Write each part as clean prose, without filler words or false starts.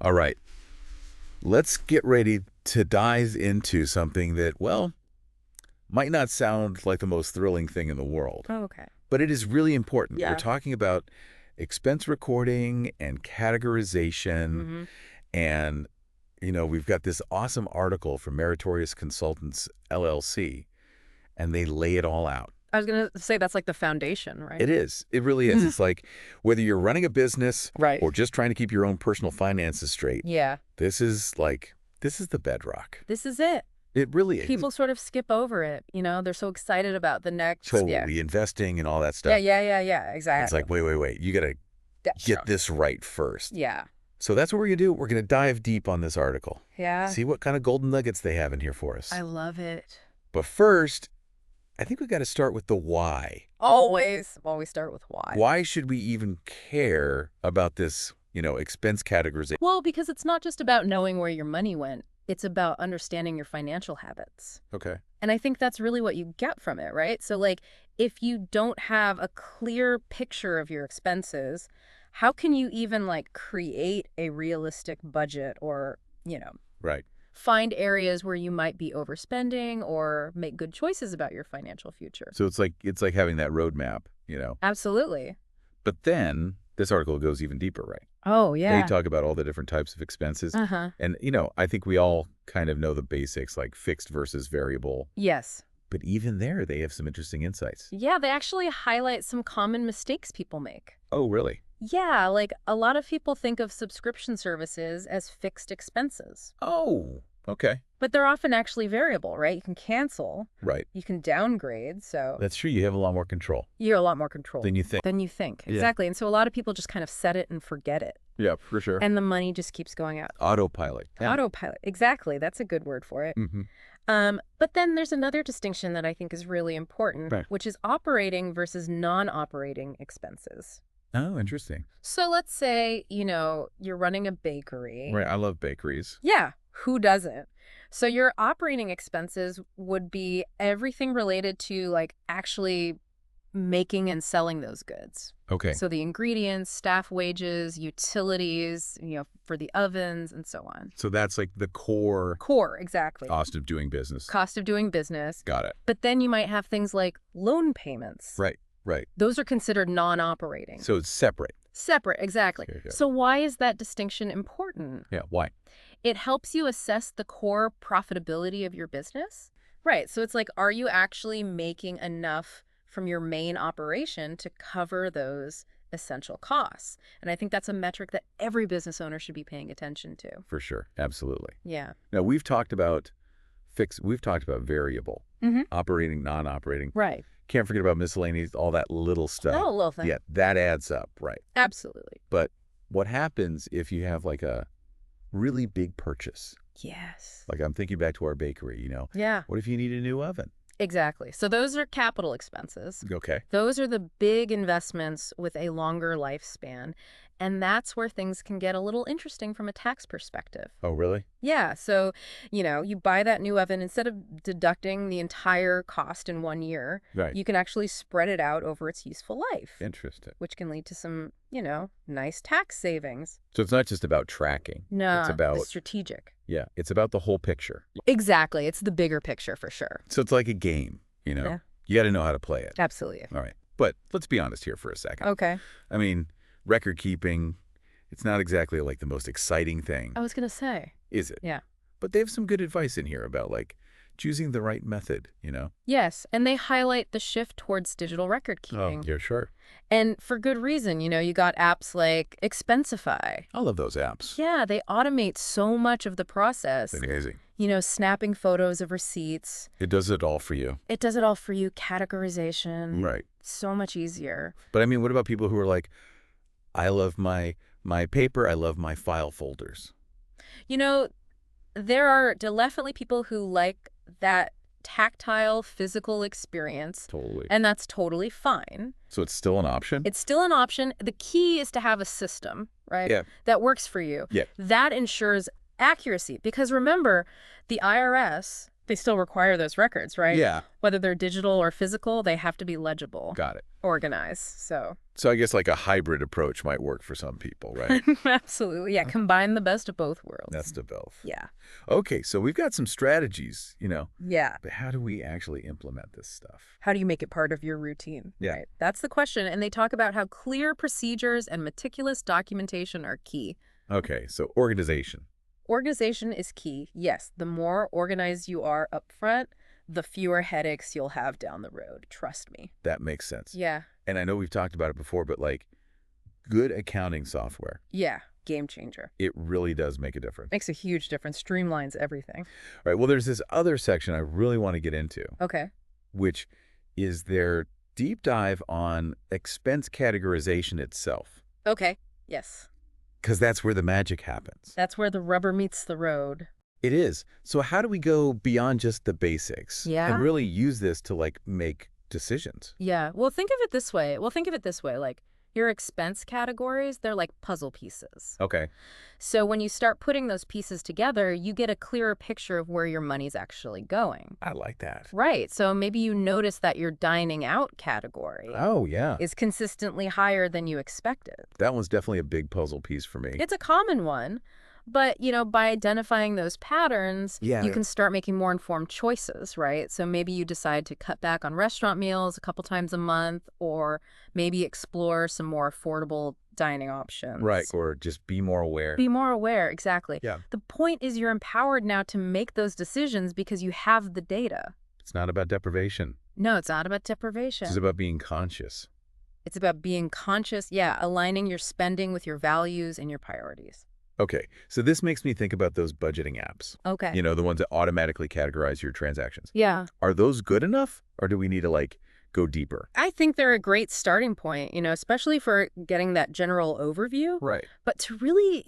All right. Let's get ready to dive into something that, well, might not sound like the most thrilling thing in the world, Oh, okay. but it is really important. We're Yeah. talking about expense recording and categorization. Mm-hmm. And, we've got this awesome article from Meritorious Consultants, LLC, and they lay it all out. I was going to say that's like the foundation, right? It is. It really is. It's like whether you're running a business Right. or just trying to keep your own personal finances straight, Yeah. this is the bedrock. This is it. It really is. People sort of skip over it, They're so excited about the next. Totally investing and all that Yeah, stuff. yeah, exactly. It's like, wait. You got to get this right first. Yeah. So that's what we're going to do. We're going to dive deep on this article. Yeah. See what kind of golden nuggets they have in here for us. I love it. But first, I think we got to start with the why. Always start with why. Why should we even care about this, expense categorization? Well, because it's not just about knowing where your money went. It's about understanding your financial habits. Okay. And I think that's really what you get from it, right? So, if you don't have a clear picture of your expenses, how can you even, create a realistic budget or, Right. find areas where you might be overspending or make good choices about your financial future? So it's like having that roadmap, Absolutely. But then this article goes even deeper, right? Oh, yeah. They talk about all the different types of expenses. Uh-huh. And, I think we all kind of know the basics, like fixed versus variable. Yes. But even there, they have some interesting insights. Yeah, they actually highlight some common mistakes people make. Oh, really? Yeah, a lot of people think of subscription services as fixed expenses. Oh, okay. But they're often actually variable, right? You can cancel. Right. You can downgrade, so That's true. You have a lot more control you have a lot more control than you think. Yeah. Exactly. And so a lot of people just kind of set it and forget it. Yeah, for sure. And the money just keeps going out. Autopilot. Yeah. Autopilot. Exactly. That's a good word for it. Mm-hmm. But then there's another distinction that I think is really important, Right. which is operating versus non-operating expenses. Oh, interesting. So let's say, you're running a bakery. Right. I love bakeries. Yeah, who doesn't? So your operating expenses would be everything related to actually making and selling those goods. Okay. So the ingredients, staff wages, utilities, for the ovens and so on. So that's like the core Exactly. cost of doing business. Cost of doing business. Got it. But then you might have things like loan payments. Right. Those are considered non-operating. So it's separate. Separate, exactly. Sure. So why is that distinction important? Yeah. Why? It helps you assess the core profitability of your business. Right. So it's are you actually making enough from your main operation to cover those essential costs? And I think that's a metric that every business owner should be paying attention to. For sure. Absolutely. Yeah. Now, we've talked about variable, operating, non-operating. Right. Can't forget about miscellaneous, all that little stuff. Oh, little thing. Yeah, that adds up, right? Absolutely. But what happens if you have a really big purchase? Yes. I'm thinking back to our bakery, Yeah. What if you need a new oven? Exactly. So those are capital expenses. Okay. Those are the big investments with a longer lifespan. And that's where things can get a little interesting from a tax perspective. Oh, really? Yeah. So, you buy that new oven, instead of deducting the entire cost in 1 year, Right. you can actually spread it out over its useful life, Interesting. which can lead to some, nice tax savings. So it's not just about tracking. No, It's about, it's strategic. yeah, it's about the whole picture. Exactly. It's the bigger picture for sure. So it's like a game, Yeah. You got to know how to play it. Absolutely. All right. But let's be honest here for a second. Okay. I mean, record keeping, it's not exactly the most exciting thing, I was going to say. is it? Yeah. But they have some good advice in here about choosing the right method, Yes. And they highlight the shift towards digital record keeping. Oh, yeah, sure. And for good reason. You got apps like Expensify. I love those apps. Yeah, they automate so much of the process. Amazing. Snapping photos of receipts. It does it all for you. It does it all for you. Categorization. Right. So much easier. But I mean, what about people who are I love my paper, I love my file folders. There are definitely people who like that tactile, physical experience. Totally. And that's totally fine. So it's still an option? It's still an option. The key is to have a system, right? Yeah. That works for you. Yeah. That ensures accuracy. Because remember, the IRS, they still require those records, right? Yeah. Whether they're digital or physical, they have to be legible. Got it. Organized. So So I guess like a hybrid approach might work for some people, right? Absolutely. Yeah, combine the best of both worlds. That's the both. Yeah. Okay, so we've got some strategies, Yeah. but how do we actually implement this stuff? How do you make it part of your routine? Yeah. Right. That's the question. And they talk about how clear procedures and meticulous documentation are key. Okay, so organization. Organization is key. Yes, the more organized you are up front, the fewer headaches you'll have down the road. Trust me. That makes sense. Yeah. And I know we've talked about it before, but like good accounting software, Yeah. Game changer. it really does make a difference. Makes a huge difference. Streamlines everything. All right, well, there's this other section I really want to get into, Okay. which is their deep dive on expense categorization itself, Okay. Yes. because that's where the magic happens. That's where the rubber meets the road. It is. So how do we go beyond just the basics Yeah. and really use this to like make decisions? Yeah. Well, think of it this way. Like your expense categories, they're like puzzle pieces. Okay. So when you start putting those pieces together, you get a clearer picture of where your money's actually going. I like that. Right. So maybe you notice that your dining out category Oh, yeah. is consistently higher than you expected. That one's definitely a big puzzle piece for me. It's a common one, but, by identifying those patterns, Yeah. you can start making more informed choices, right? So maybe you decide to cut back on restaurant meals a couple times a month, or maybe explore some more affordable dining options. Right. Or just be more aware. Be more aware, exactly. Yeah. The point is you're empowered now to make those decisions because you have the data. It's not about deprivation. No, it's not about deprivation. It's about being conscious. It's about being conscious, aligning your spending with your values and your priorities. Okay, so this makes me think about those budgeting apps. Okay. The ones that automatically categorize your transactions. Yeah. Are those good enough, or do we need to, like, go deeper? I think they're a great starting point, especially for getting that general overview. Right. But to really,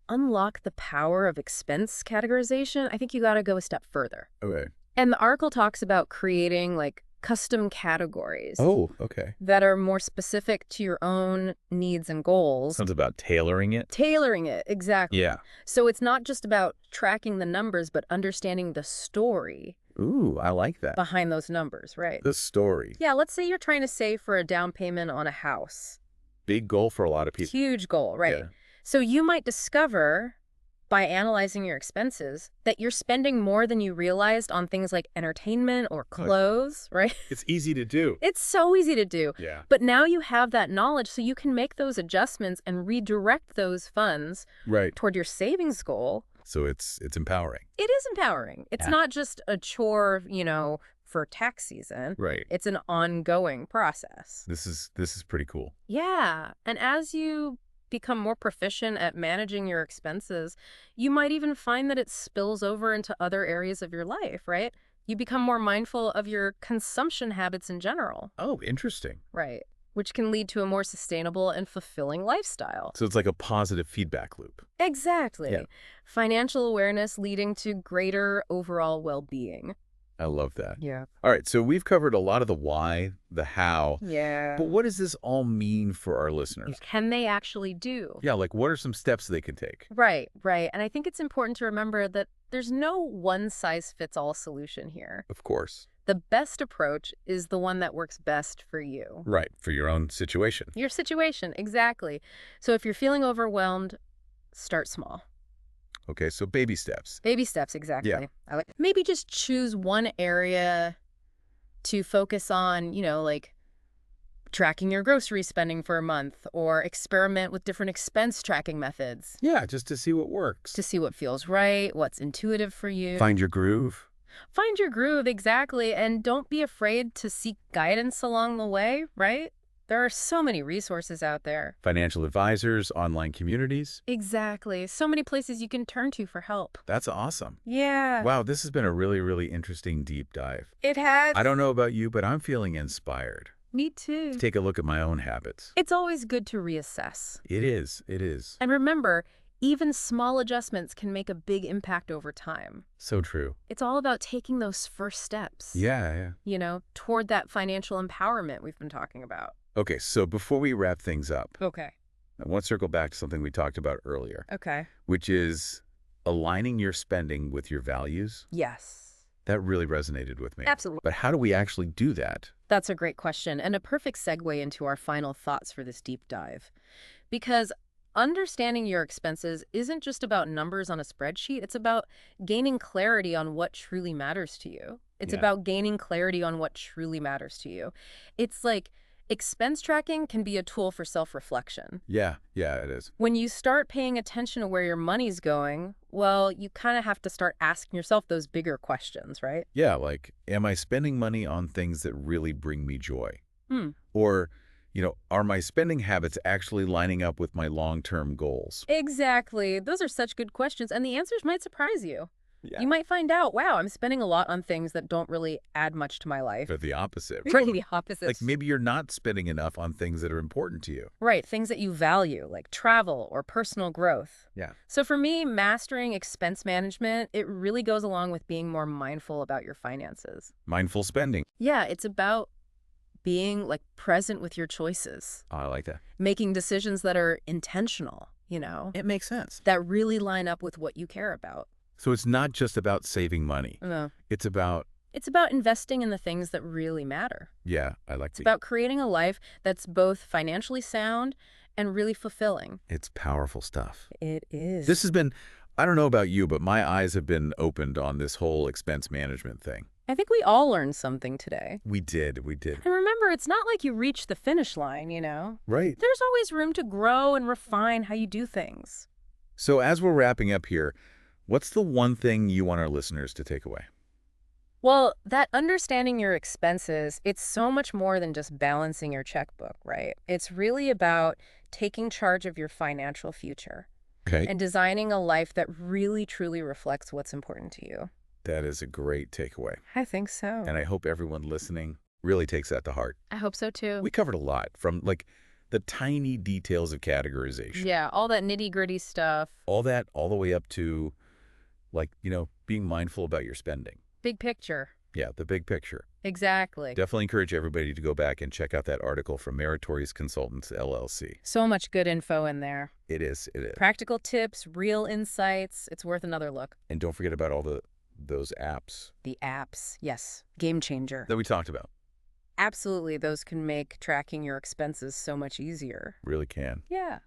unlock the power of expense categorization, I think you got to go a step further. Okay. And the article talks about creating, like, custom categories. Oh, okay. That are more specific to your own needs and goals. Sounds about tailoring it. Tailoring it, exactly. Yeah. So it's not just about tracking the numbers, but understanding the story Ooh, I like that. behind those numbers, right? The story. Yeah, let's say you're trying to save for a down payment on a house. Big goal for a lot of people. Huge goal, right? Yeah. So you might discover, by analyzing your expenses, that you're spending more than you realized on things like entertainment or clothes, right? It's easy to do. It's so easy to do. Yeah. But now you have that knowledge, so you can make those adjustments and redirect those funds Right. toward your savings goal. So it's empowering. It is empowering. It's Yeah. not just a chore, for tax season. Right. It's an ongoing process. This is pretty cool. Yeah. And as you become more proficient at managing your expenses, you might even find that it spills over into other areas of your life, right? You become more mindful of your consumption habits in general. Oh, interesting. Right. Which can lead to a more sustainable and fulfilling lifestyle. So it's like a positive feedback loop. Exactly. Yeah. Financial awareness leading to greater overall well-being. I love that. Yeah. All right, so we've covered a lot of the why, the how, Yeah. but what does this all mean for our listeners? Can they actually do? Yeah, like what are some steps they can take? Right, right. And I think it's important to remember that there's no one-size-fits-all solution here. Of course. The best approach is the one that works best for you. Right, for your own situation. Your situation, exactly. So if you're feeling overwhelmed, start small. Okay, so baby steps. Baby steps, exactly. Yeah. Maybe just choose one area to focus on, like tracking your grocery spending for a month, or experiment with different expense tracking methods Yeah, just to see what works. to see what feels right, what's intuitive for you. Find your groove. Find your groove, exactly, and don't be afraid to seek guidance along the way, right? There are so many resources out there. Financial advisors, online communities. Exactly. So many places you can turn to for help. That's awesome. Yeah. Wow, this has been a really, really interesting deep dive. It has. I don't know about you, but I'm feeling inspired. Me too. Take a look at my own habits. It's always good to reassess. It is. It is. And remember, even small adjustments can make a big impact over time. So true. It's all about taking those first steps. Yeah. Toward that financial empowerment we've been talking about. Okay, so before we wrap things up, Okay. I want to circle back to something we talked about earlier, Okay. which is aligning your spending with your values. Yes. That really resonated with me. Absolutely. But how do we actually do that? That's a great question, and a perfect segue into our final thoughts for this deep dive. Because understanding your expenses isn't just about numbers on a spreadsheet, it's about gaining clarity on what truly matters to you. It's Yeah. about gaining clarity on what truly matters to you. It's like expense tracking can be a tool for self-reflection. Yeah. Yeah, it is. When you start paying attention to where your money's going, well, you kind of have to start asking yourself those bigger questions, right? Yeah, like, am I spending money on things that really bring me joy? Hmm. Or, are my spending habits actually lining up with my long-term goals? Exactly. Those are such good questions, and the answers might surprise you. Yeah. You might find out, wow, I'm spending a lot on things that don't really add much to my life. Or the opposite. Really the opposite. Like maybe you're not spending enough on things that are important to you. Right, things that you value, like travel or personal growth. Yeah. So for me, mastering expense management, it really goes along with being more mindful about your finances. Mindful spending. Yeah, it's about being like present with your choices, Oh, I like that. making decisions that are intentional, It makes sense. that really line up with what you care about. So it's not just about saving money. No. It's about, It's about investing in the things that really matter. yeah, I like It's about creating a life that's both financially sound and really fulfilling. It's powerful stuff. It is. This has been, I don't know about you, but my eyes have been opened on this whole expense management thing. I think we all learned something today. We did. And remember, it's not like you reach the finish line. Right. There's always room to grow and refine how you do things. So as we're wrapping up here, what's the one thing you want our listeners to take away? Well, that understanding your expenses, it's so much more than just balancing your checkbook, right? It's really about taking charge of your financial future Okay. and designing a life that really, truly reflects what's important to you. That is a great takeaway. I think so. And I hope everyone listening really takes that to heart. I hope so, too. We covered a lot from like the tiny details of categorization. Yeah, all that nitty-gritty stuff. All that all the way up to like, being mindful about your spending. Big picture. Yeah, the big picture. Exactly. Definitely encourage everybody to go back and check out that article from Meritorious Consultants, LLC. So much good info in there. It is. Practical tips, real insights. It's worth another look. And don't forget about all those apps The apps. Yes. Game changer. that we talked about. Absolutely. Those can make tracking your expenses so much easier. Really can. Yeah.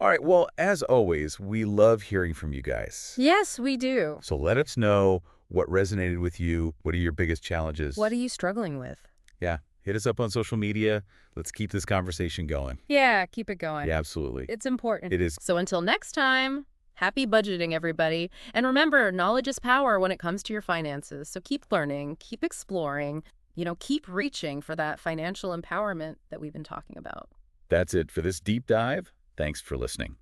All right. Well, as always, we love hearing from you guys. Yes, we do. So let us know what resonated with you. What are your biggest challenges? What are you struggling with? Yeah. Hit us up on social media. Let's keep this conversation going. Yeah, keep it going. Yeah, absolutely. It's important. It is. So until next time, happy budgeting, everybody. And remember, knowledge is power when it comes to your finances. So keep learning, keep exploring, keep reaching for that financial empowerment that we've been talking about. That's it for this deep dive. Thanks for listening.